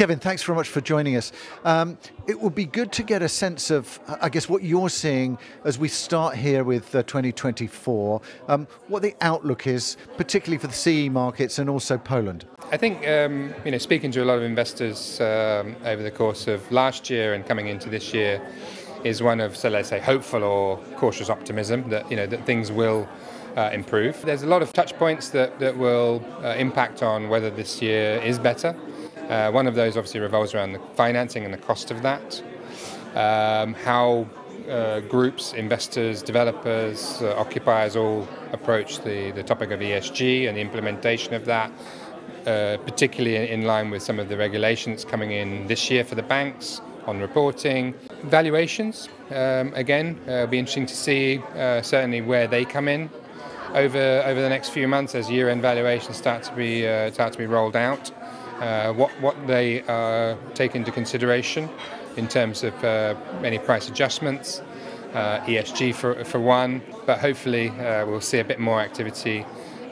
Kevin, thanks very much for joining us. It would be good to get a sense of, I guess, what you're seeing as we start here with 2024, what the outlook is, particularly for the CE markets and also Poland. I think, speaking to a lot of investors over the course of last year and coming into this year is one of, so let's say, hopeful or cautious optimism that, that things will improve. There's a lot of touch points that will impact on whether this year is better. One of those obviously revolves around the financing and the cost of that. How groups, investors, developers, occupiers all approach the topic of ESG and the implementation of that, particularly in line with some of the regulations coming in this year for the banks on reporting. Valuations, again, it'll be interesting to see certainly where they come in over the next few months as year-end valuations start to be rolled out. What they take into consideration in terms of any price adjustments, ESG for one, but hopefully we'll see a bit more activity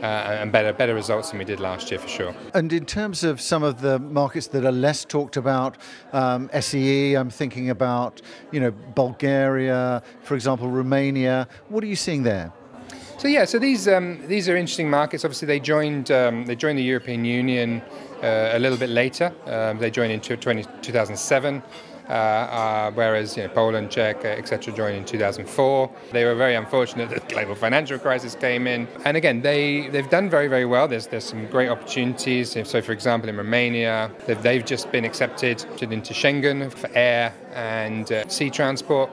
and better results than we did last year for sure. And in terms of some of the markets that are less talked about, SEE, I'm thinking about Bulgaria, for example, Romania. What are you seeing there? So these are interesting markets. Obviously, they joined the European Union a little bit later. They joined in 2007, whereas Poland, Czech, etc. joined in 2004. They were very unfortunate that the global financial crisis came in. And again, they've done very, very well. There's some great opportunities. So, for example, in Romania, they've just been accepted into Schengen for air and sea transport.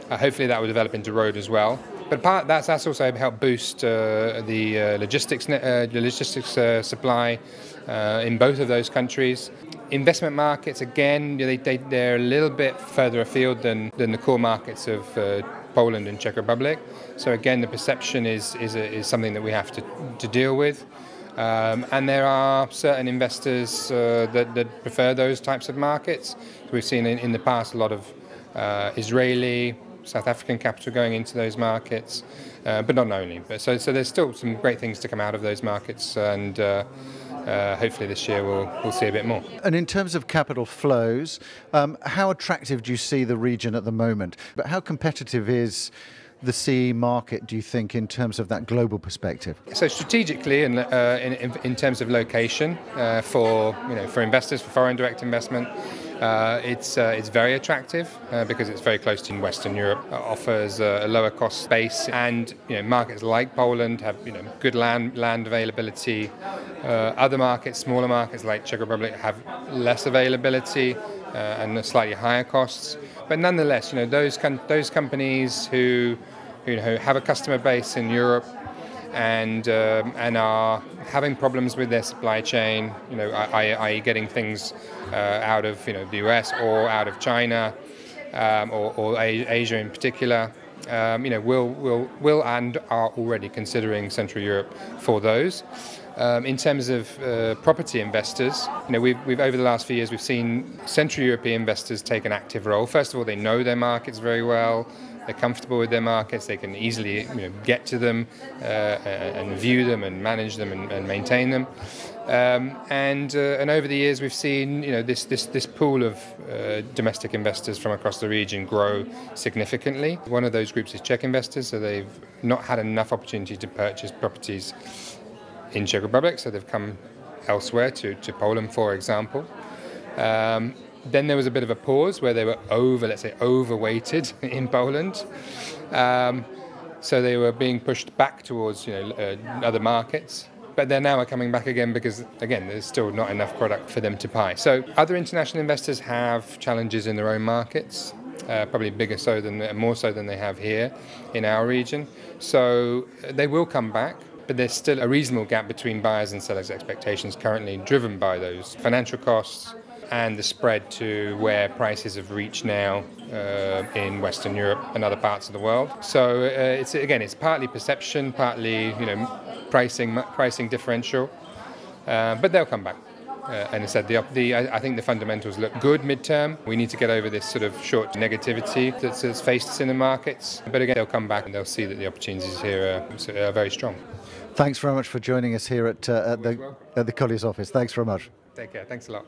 Hopefully, that will develop into road as well. But that's also helped boost the logistics supply in both of those countries. Investment markets, again, they're a little bit further afield than the core markets of Poland and Czech Republic. So again, the perception is something that we have to deal with. And there are certain investors that prefer those types of markets. We've seen in the past a lot of Israeli, South African capital going into those markets, but not only. So there's still some great things to come out of those markets, and hopefully this year we'll see a bit more. And in terms of capital flows, how attractive do you see the region at the moment? But how competitive is the CE market, do you think, in terms of that global perspective? So strategically, and in terms of location for investors, for foreign direct investment, it's very attractive because it's very close to Western Europe, offers a lower cost base, and markets like Poland have good land availability. Other markets, smaller markets like Czech Republic, have less availability and slightly higher costs. But nonetheless, those companies who have a customer base in Europe and are having problems with their supply chain, i.e. getting things out of the US or out of China or Asia in particular, will and are already considering Central Europe for those. In terms of property investors, we've over the last few years we've seen Central European investors take an active role. First of all, they know their markets very well. They're comfortable with their markets. They can easily get to them and view them and manage them and maintain them. And over the years we've seen this pool of domestic investors from across the region grow significantly. One of those groups is Czech investors, so they've not had enough opportunity to purchase properties in Czech Republic, so they've come elsewhere to Poland, for example. Then there was a bit of a pause where they were overweighted in Poland. So they were being pushed back towards other markets. But they now are coming back again because, again, there's still not enough product for them to buy. So other international investors have challenges in their own markets, probably more so than they have here in our region. So they will come back. But there's still a reasonable gap between buyers and sellers' expectations currently, driven by those financial costs and the spread to where prices have reached now in Western Europe and other parts of the world. So it's partly perception, partly pricing differential, but they'll come back. And I said, I think the fundamentals look good mid-term. We need to get over this sort of short negativity that's faced us in the markets. But again, they'll come back and they'll see that the opportunities here are very strong. Thanks very much for joining us here at the Colliers office. Thanks very much. Take care. Thanks a lot.